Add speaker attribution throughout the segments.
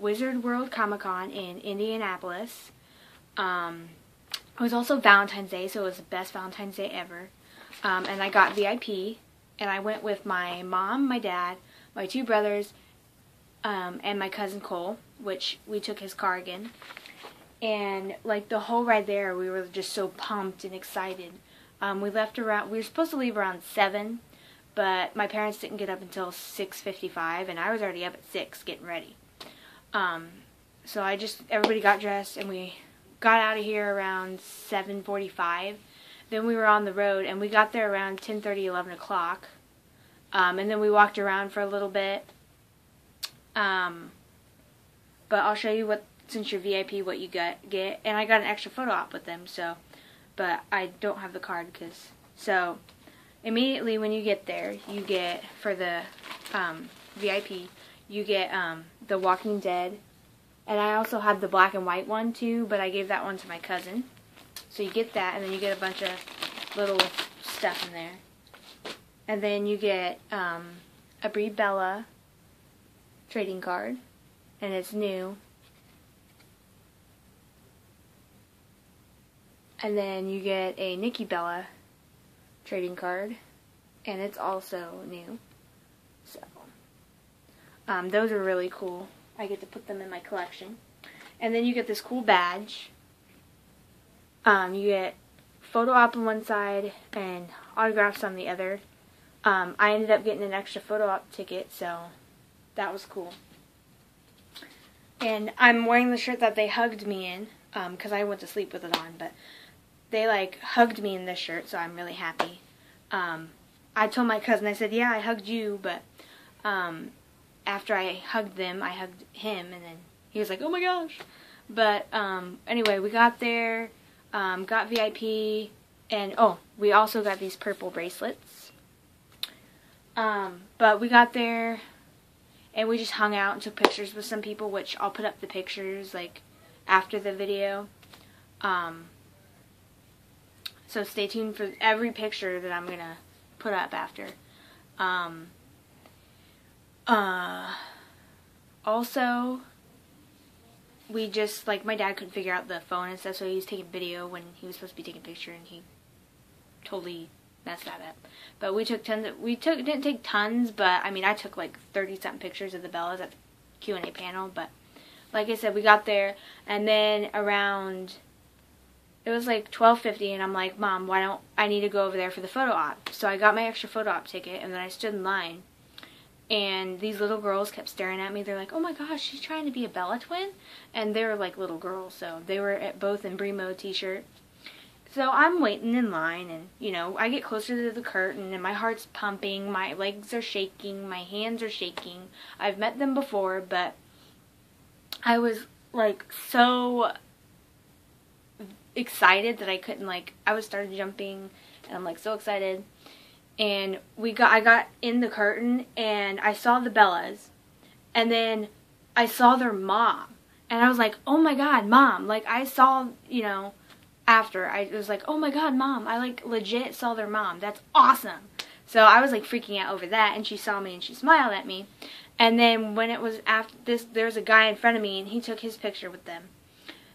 Speaker 1: Wizard World Comic Con in Indianapolis. It was also Valentine's Day, so it was the best Valentine's Day ever. And I got VIP, and I went with my mom, my dad, my 2 brothers, and my cousin Cole, which we took his car again. And like the whole ride there, we were just so pumped and excited. We were supposed to leave around 7, but my parents didn't get up until 6:55, and I was already up at 6 getting ready. So everybody got dressed, and we got out of here around 7:45. Then we were on the road, and we got there around 10:30, 11 o'clock. And then we walked around for a little bit. But I'll show you since you're VIP, what you get. And I got an extra photo op with them, but I don't have the card so immediately when you get there, you get, for the VIP, you get the Walking Dead. And I also had the black and white one too, but I gave that one to my cousin. So you get that, and then you get a bunch of little stuff in there. And then you get a Brie Bella trading card, and it's new. And then you get a Nikki Bella trading card, and it's also new. So those are really cool. I get to put them in my collection. And then you get this cool badge. You get photo op on one side and autographs on the other. I ended up getting an extra photo op ticket, so that was cool. And I'm wearing the shirt that they hugged me in, because I went to sleep with it on, but they like hugged me in this shirt, so I'm really happy. I told my cousin, I said, yeah, I hugged you, but after I hugged them, I hugged him, and then he was like, oh my gosh. But anyway, we got there, got VIP, and we also got these purple bracelets. But we got there, and we just hung out and took pictures with some people, which I'll put up the pictures like after the video. So stay tuned for every picture that I'm gonna put up after. Also, we just, like, my dad couldn't figure out the phone and stuff, so he was taking video when he was supposed to be taking a picture, and he totally messed that up. But we took didn't take tons, but I mean, I took like 30-something pictures of the Bellas at the Q&A panel. But like I said, we got there, and then around, it was like 12:50, and I'm like, Mom, I need to go over there for the photo op. So I got my extra photo op ticket, and then I stood in line, and these little girls kept staring at me. They're like, oh my gosh, she's trying to be a Bella twin? And they were like little girls, so they were both in Brie Mode t-shirt. So I'm waiting in line, and, you know, I get closer to the curtain, and my heart's pumping, my legs are shaking, my hands are shaking. I've met them before, but I was, like, so excited that I couldn't, like, I started jumping, and I'm, like, so excited. And I got in the curtain, and I saw the Bellas, and then I saw their mom, and I was like, oh my God, Mom, like, I saw, you know, after, I was like, oh my God, Mom, I like legit saw their mom. That's awesome. So I was like freaking out over that, and she saw me and she smiled at me. And then when it was after this, there was a guy in front of me, and he took his picture with them.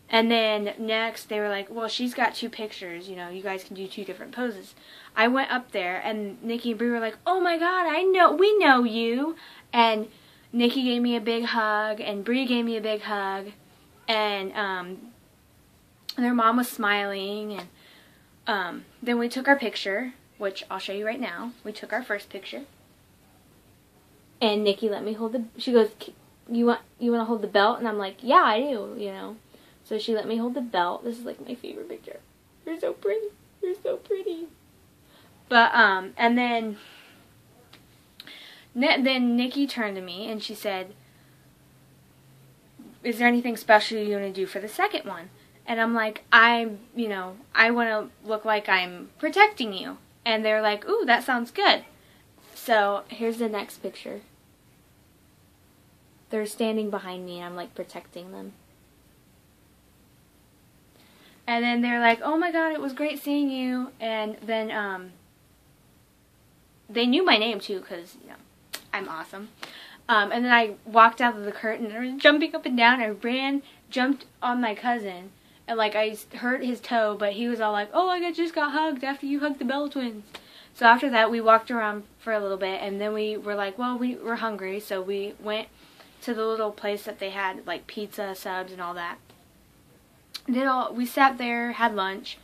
Speaker 1: And then next they were like, well, she's got 2 pictures, you know, you guys can do 2 different poses. I went up there, and Nikki and Brie were like, oh my God, we know you. And Nikki gave me a big hug, and Brie gave me a big hug, and their mom was smiling, and then we took our picture, which I'll show you right now. We took our first picture, and Nikki let me hold she goes, you want to hold the belt? And I'm like, yeah, I do, you know. So she let me hold the belt. This is like my favorite picture. You're so pretty. You're so pretty. But, and then Nikki turned to me, and she said, is there anything special you want to do for the second one? And I'm like, I want to look like I'm protecting you. And they're like, ooh, that sounds good. So here's the next picture. They're standing behind me, and I'm like protecting them. And then they're like, oh my God, it was great seeing you. And then they knew my name too, because, you know, I'm awesome. And then I walked out of the curtain and I was jumping up and down. I ran, jumped on my cousin, and like I hurt his toe, but he was all like, "Oh, I just got hugged after you hugged the Bella twins." So after that, we walked around for a little bit, and then we were like, well, we were hungry, so we went to the little place that they had like pizza subs and all that. We sat there, had lunch.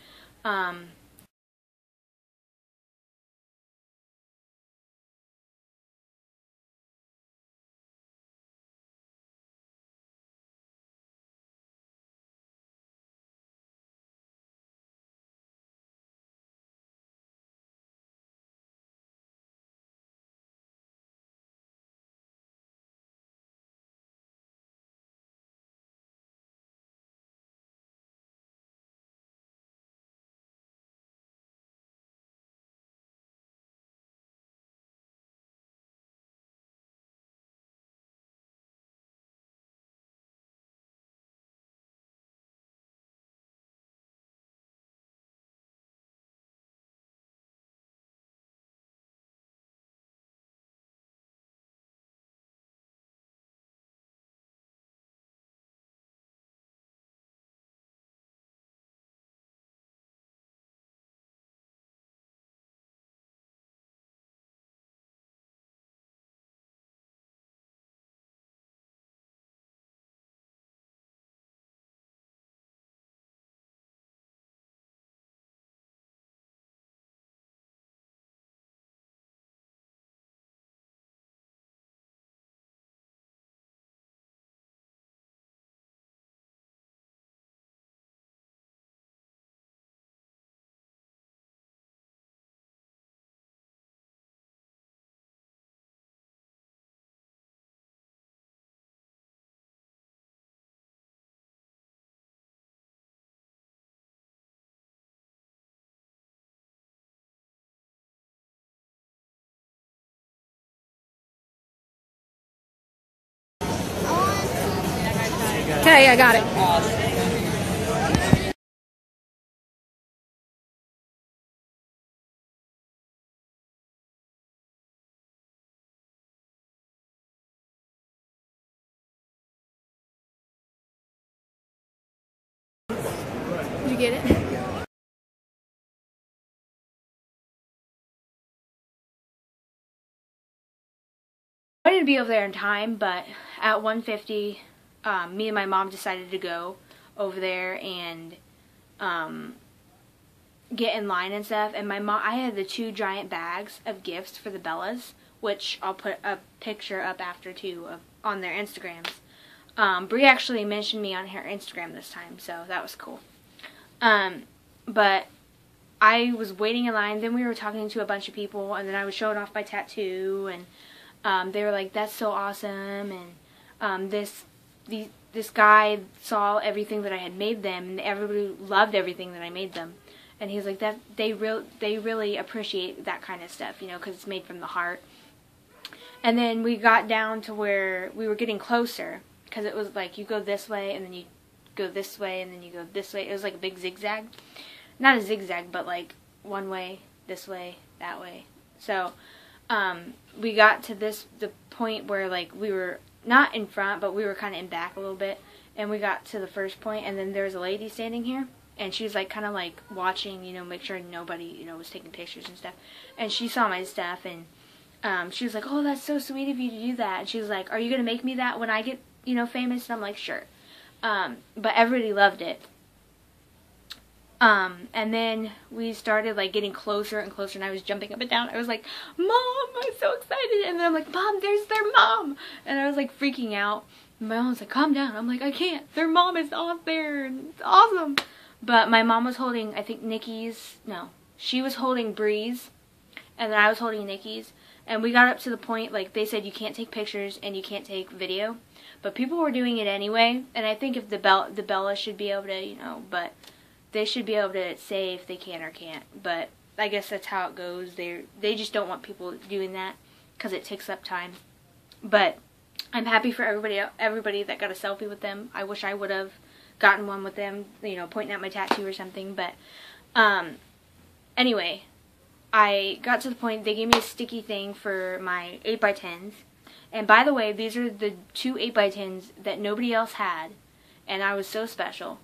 Speaker 2: Okay, I got it. Did you get it?
Speaker 1: I wanted to be over there in time, but at 1:50, me and my mom decided to go over there and get in line and stuff. And I had the 2 giant bags of gifts for the Bellas, which I'll put a picture up after too on their Instagrams. Brie actually mentioned me on her Instagram this time, so that was cool. But I was waiting in line, then we were talking to a bunch of people, and then I was showing off my tattoo, and they were like, "That's so awesome," and this guy saw everything that I had made them, and everybody loved everything that I made them, and he was like, "That they really appreciate that kind of stuff, you know, because it's made from the heart." And then we got down to where we were getting closer, because it was like you go this way, and then you go this way, and then you go this way. It was like a big zigzag. Not a zigzag, but like one way, this way, that way. So we got to the point where like we were not in front, but we were kind of in back a little bit, and we got to the first point, and then there was a lady standing here, and she was like kind of like watching, you know, make sure nobody, you know, was taking pictures and stuff, and she saw my stuff, and she was like, "Oh, that's so sweet of you to do that," and she was like, "Are you gonna make me that when I get, you know, famous?" And I'm like, "Sure." But everybody loved it. And then we started like getting closer and closer, and I was jumping up and down. I was like, "Mom, I'm so excited." And then I'm like, "Mom, there's their mom." And I was like freaking out. And my mom was like, "Calm down." I'm like, "I can't. Their mom is off there, and it's awesome." But my mom was holding, I think she was holding Brie's, and then I was holding Nikki's. And we got up to the point, like, they said you can't take pictures and you can't take video. But people were doing it anyway, and I think if the Bella should be able to, you know, but they should be able to say if they can or can't. But I guess that's how it goes. They just don't want people doing that because it takes up time. But I'm happy for everybody that got a selfie with them. I wish I would have gotten one with them, you know, pointing at my tattoo or something. But anyway, I got to the point, they gave me a sticky thing for my 8x10s, And by the way, these are the 2 8x10s that nobody else had, and I was so special.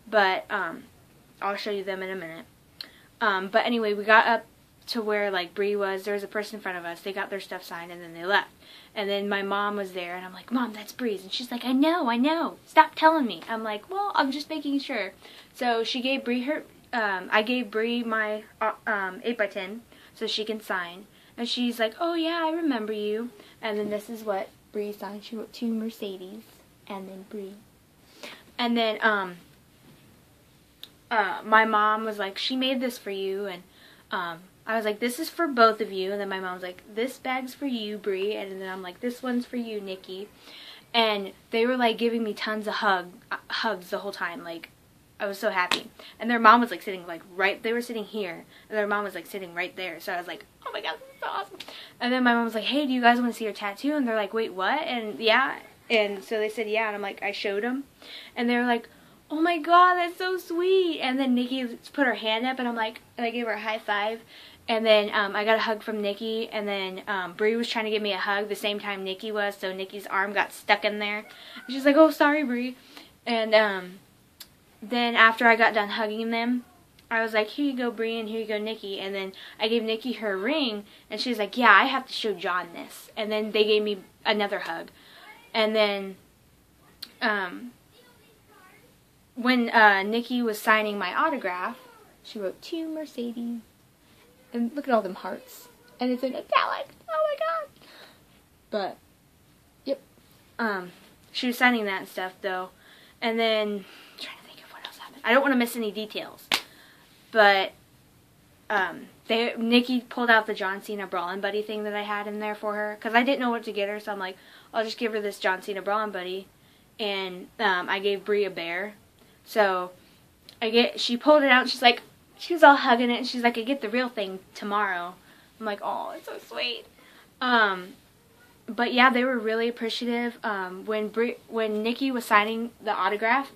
Speaker 1: But I'll show you them in a minute. But anyway, we got up to where like Brie was. There was a person in front of us. They got their stuff signed and then they left. And then my mom was there, and I'm like, Mom, that's Brie's. And she's like, I know. Stop telling me. I'm like, well, I'm just making sure. So she gave Brie her, I gave Brie my 8x10 so she can sign. And she's like, oh yeah, I remember you. And then this is what Brie signed. She wrote to Mercedes and then Brie. And then my mom was like, she made this for you. And I was like, this is for both of you. And then my mom was like, this bag's for you, Brie. And then I'm like, this one's for you, Nikki. And they were like giving me tons of hugs the whole time. Like, I was so happy. And their mom was like sitting like they were sitting here. And their mom was like sitting right there. So I was like, oh my God, this is so awesome. And then my mom was like, hey, do you guys want to see your tattoo? And they're like, wait, what? And yeah. And so they said, yeah. And I'm like, I showed them. And they were like, oh my God, that's so sweet. And then Nikki put her hand up, and I gave her a high five. And then I got a hug from Nikki, and then Brie was trying to give me a hug the same time Nikki was, so Nikki's arm got stuck in there. And she's like, oh, sorry, Brie. And then after I got done hugging them, I was like, here you go, Brie, and here you go, Nikki. And then I gave Nikki her ring, and she's like, yeah, I have to show John this. And then they gave me another hug. And then when Nikki was signing my autograph, she wrote, to Mercedes. And look at all them hearts. And it's in italic. Oh my God. But, yep. She was signing that and stuff, though. And then, I'm trying to think of what else happened. I don't want to miss any details. But, Nikki pulled out the John Cena Brawlin' Buddy thing that I had in there for her. Because I didn't know what to get her, so I'm like, I'll just give her this John Cena Brawlin' Buddy. And, I gave Brie a bear. So, she pulled it out, and she's like, she was all hugging it, and she's like, I get the real thing tomorrow. I'm like, oh, it's so sweet. But yeah, they were really appreciative. When Nikki was signing the autograph,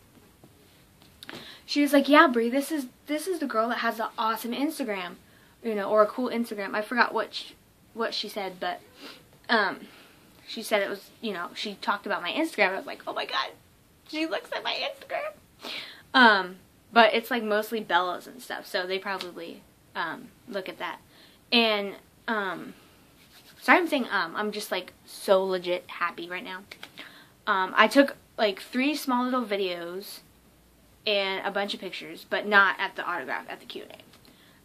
Speaker 1: she was like, yeah, Brie, this is the girl that has the awesome Instagram, or a cool Instagram. I forgot what she said, but she said it was, she talked about my Instagram. I was like, oh my God, she looks at my Instagram. But it's like mostly Bella's and stuff, so they probably look at that. And sorry I'm saying I'm just like so legit happy right now. I took like 3 small little videos and a bunch of pictures, but not at the autograph, at the Q&A.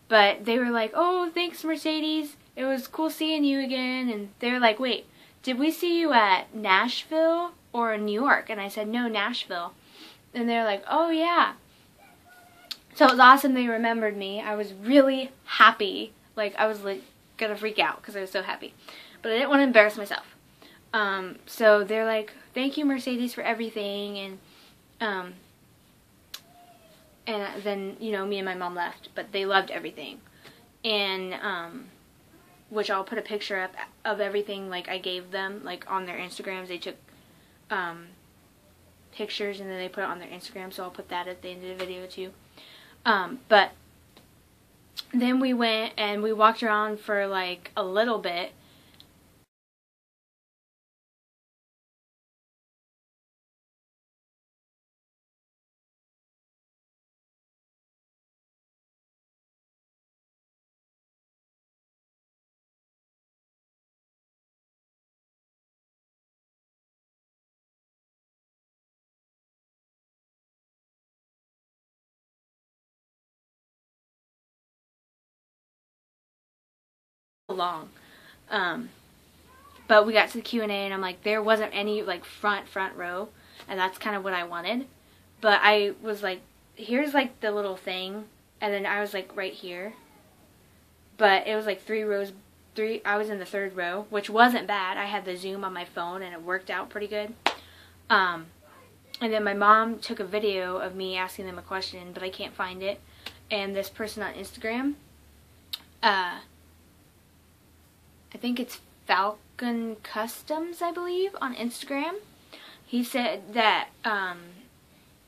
Speaker 1: But they were like, oh, thanks, Mercedes. It was cool seeing you again. And they were like, wait, did we see you at Nashville or New York? And I said, no, Nashville. And they're like, oh yeah. So it was awesome they remembered me. I was really happy. Like, I was like gonna freak out because I was so happy. But I didn't want to embarrass myself. So they're like, thank you, Mercedes, for everything. And then, me and my mom left. But they loved everything. And, which I'll put a picture up of everything, like, I gave them, like, on their Instagrams. They took, pictures and then they put it on their Instagram. So I'll put that at the end of the video, too. But then we went and we walked around for like a little bit. Long. But we got to the Q&A and I'm like, there wasn't any like front row, and that's kind of what I wanted. But I was like, here's like the little thing, and then I was like right here. But it was like 3 rows, I was in the 3rd row, which wasn't bad. I had the Zoom on my phone and it worked out pretty good. And then my mom took a video of me asking them a question, but I can't find it. And this person on Instagram, I think it's Falcon Customs, I believe, on Instagram. He said that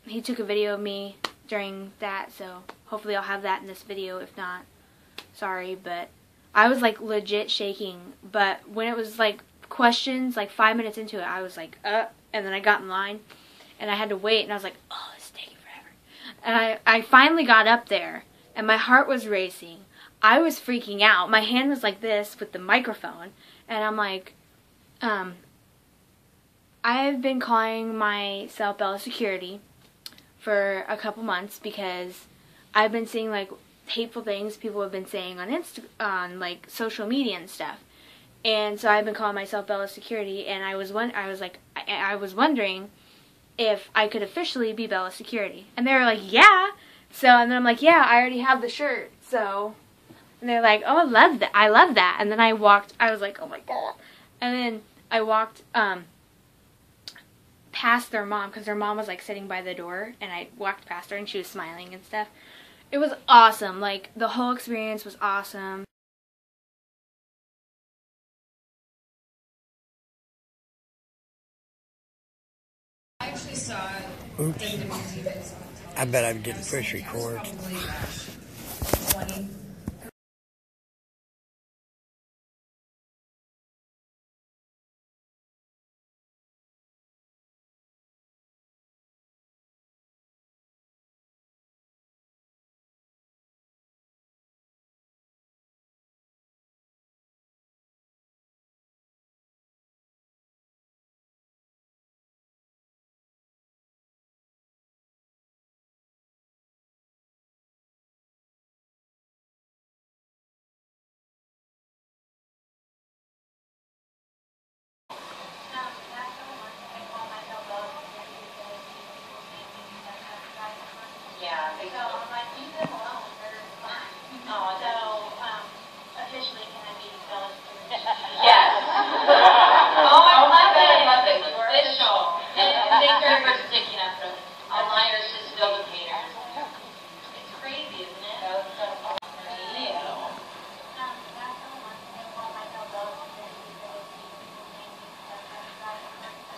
Speaker 1: he took a video of me during that, so hopefully I'll have that in this video. If not, sorry, but I was like legit shaking. But when it was like questions, like 5 minutes into it, I was like, and then I got in line, and I had to wait, and I was like, oh, this is taking forever. And I finally got up there, and my heart was racing. I was freaking out. My hand was like this with the microphone, and I'm like, I've been calling myself Bella Security for a couple months because I've been seeing like hateful things people have been saying on like social media and stuff, and so I've been calling myself Bella Security, and I was wondering if I could officially be Bella Security, and they were like, yeah. So and then I'm like, yeah, I already have the shirt. So and they're like, oh, I love that. And then I was like, oh my god. And then I walked past their mom, because their mom was like sitting by the door, and I walked past her and she was smiling and stuff. It was awesome. Like, the whole experience was awesome.
Speaker 3: I actually saw
Speaker 4: Oops. I bet I'm getting push record.
Speaker 5: Yeah, so I'm like, leave them alone, they're fine. Oh, so, officially, can I be Bella Security? Yes. Oh, I love it. You are official. And thank you for sticking up for online or just filled with haters. It's crazy, isn't it? That was so awesome. Ew.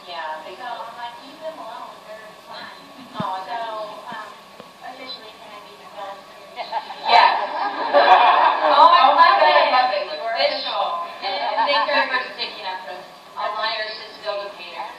Speaker 5: Yeah, so I'm like, leave them alone, they're fine. Oh, so, officially, can I be Bella Security? Yes. Oh, I love it. You are official. And thank you for sticking up for online or just filled with haters.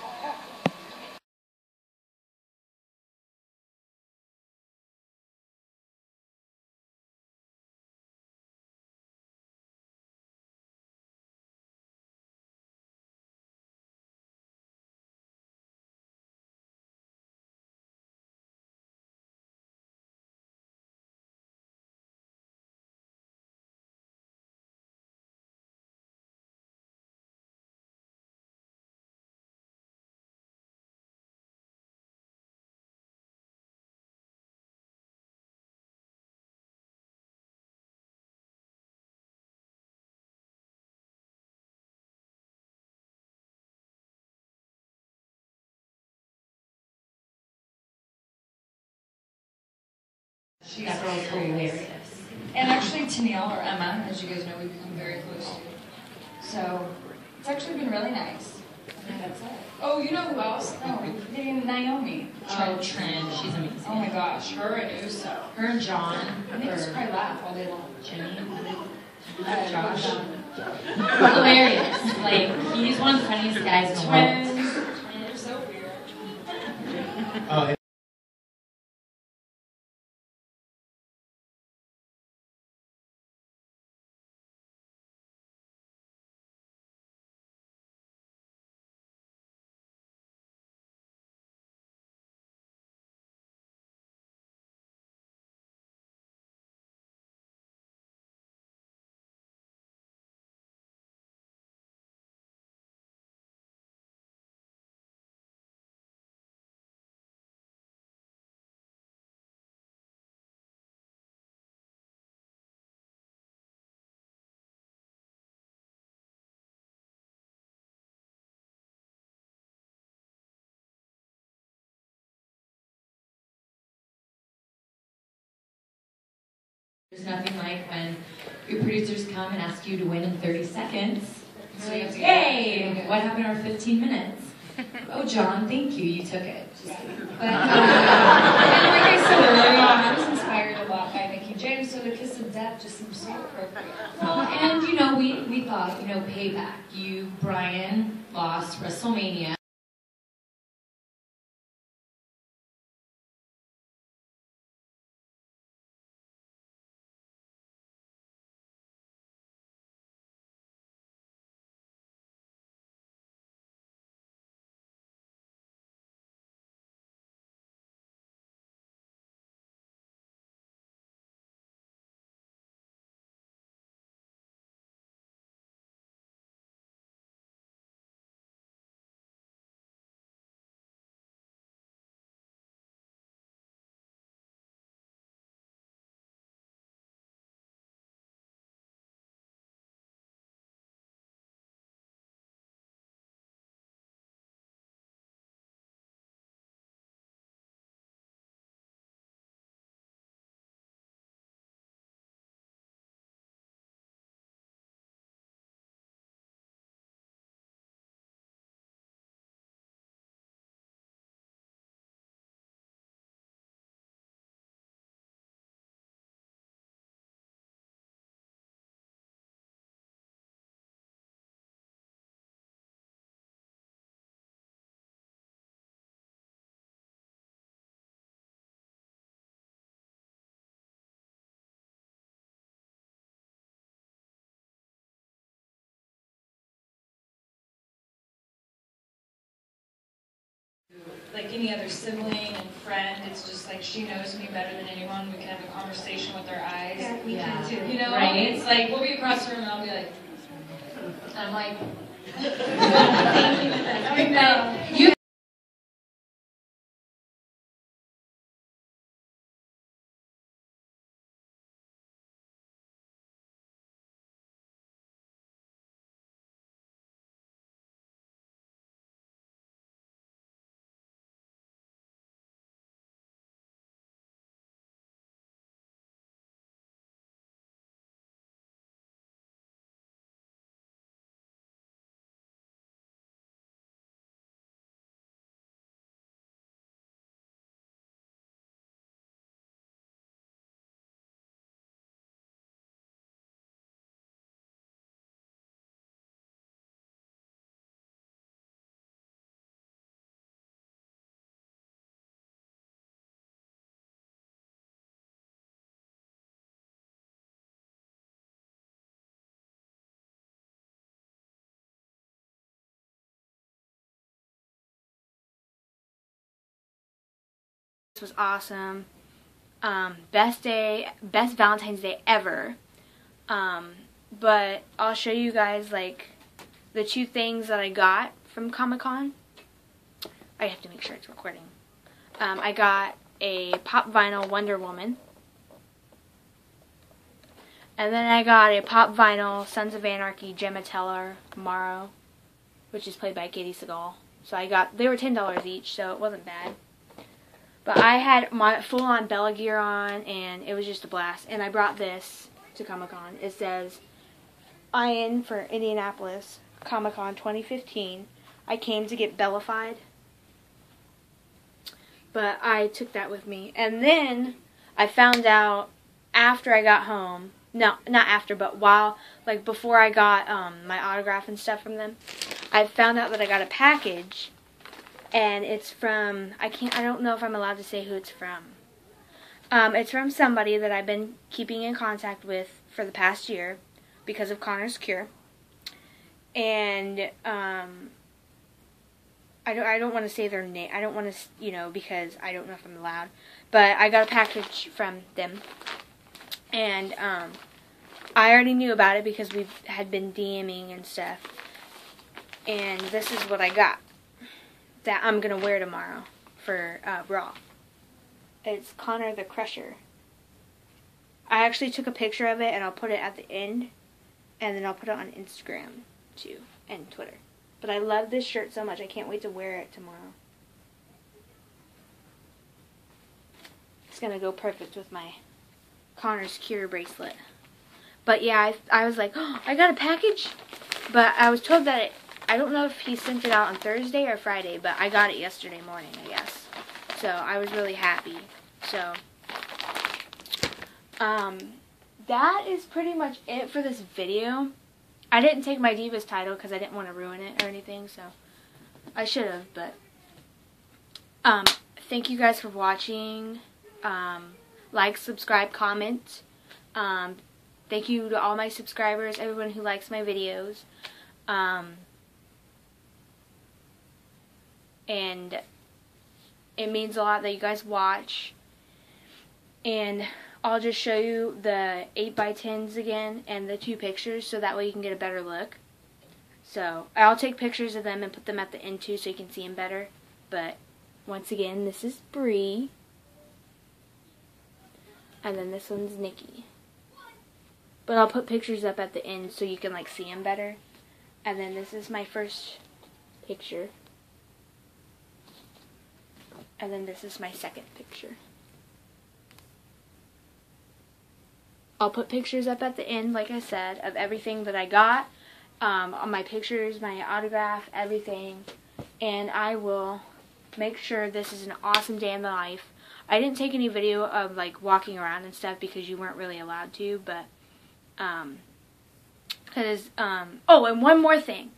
Speaker 3: She's hilarious. And actually, Tennille, or Emma, as you guys know, we've become very close to. So, it's actually been really nice. I think that's it. Oh, you know who else? No, we're forgetting Naomi.
Speaker 6: Trent, she's amazing.
Speaker 3: Oh my gosh, her and Uso.
Speaker 6: Her and John.
Speaker 3: I think just probably laugh all day long.
Speaker 6: Jimmy. Josh. Hilarious. Like, he's one of the funniest guys in the world.
Speaker 3: They're so weird.
Speaker 7: Oh,
Speaker 6: There's nothing like when your producers come and ask you to win in 30 seconds. So you have to go, hey, what happened to our 15 minutes? Oh, John, thank you, you took it. But,
Speaker 3: And like I said earlier, I was inspired a lot by Nikki James, so the kiss of death just seems so appropriate.
Speaker 6: well, and you know, we thought Raw, you know, payback. Brian lost WrestleMania. Like any other sibling and friend, it's just like she knows me better than anyone. We can have a conversation with our eyes. Yeah, we can too. You know, right? It's like we'll be across the room and I'll be like, I'm like, I mean, you.
Speaker 1: This was awesome. Best Valentine's Day ever. But I'll show you guys like the 2 things that I got from Comic-Con. I have to make sure it's recording. I got a pop vinyl Wonder Woman. And then I got a pop vinyl Sons of Anarchy Gemma Teller Morrow, which is played by Katie Seagal. So they were $10 each, so it wasn't bad. But I had my full-on Bella gear on, and it was just a blast. And I brought this to Comic-Con. It says, I in for Indianapolis, Comic-Con 2015. I came to get Bellafied. But I took that with me. And then I found out after I got home, no, not after, but before I got my autograph and stuff from them, I found out that I got a package. And it's from, I don't know if I'm allowed to say who it's from. It's from somebody that I've been keeping in contact with for the past year because of Connor's cure. And I don't want to say their name. I don't want to, because I don't know if I'm allowed. But I got a package from them. And I already knew about it because we had been DMing and stuff. And this is what I got that I'm going to wear tomorrow for Raw. It's Connor the Crusher. I actually took a picture of it and I'll put it at the end. And then I'll put it on Instagram too and Twitter. But I love this shirt so much. I can't wait to wear it tomorrow. It's going to go perfect with my Connor's Cure bracelet. But yeah, I was like, oh, I got a package. But I was told that I don't know if he sent it out on Thursday or Friday, but I got it yesterday morning, I guess. So I was really happy. So that is pretty much it for this video. I didn't take my Divas title because I didn't want to ruin it or anything, so I should have, but thank you guys for watching. Like, subscribe, comment. Thank you to all my subscribers, everyone who likes my videos. And it means a lot that you guys watch. And I'll just show you the 8x10s again and the 2 pictures so that way you can get a better look. So I'll take pictures of them and put them at the end too so you can see them better. But once again, this is Brie. And then this one's Nikki. But I'll put pictures up at the end so you can like see them better. And then this is my first picture. And then this is my second picture. I'll put pictures up at the end, like I said, of everything that I got. On my pictures, my autograph, everything. And I will make sure this is an awesome day in the life. I didn't take any video of like walking around and stuff because you weren't really allowed to, but oh, and one more thing.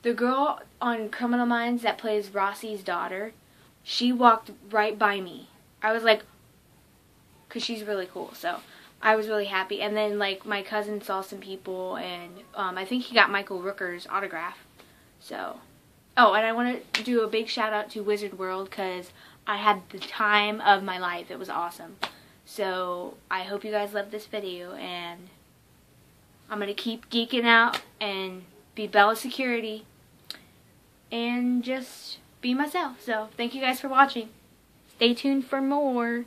Speaker 1: The girl on Criminal Minds that plays Rossi's daughter, she walked right by me. I was like, because she's really cool, so I was really happy. And then like my cousin saw some people, and I think he got Michael Rooker's autograph. So, oh, and I want to do a big shout out to Wizard World because I had the time of my life. It was awesome. So I hope you guys loved this video, and I'm going to keep geeking out and be Bella Security and just be myself. So thank you guys for watching. Stay tuned for more.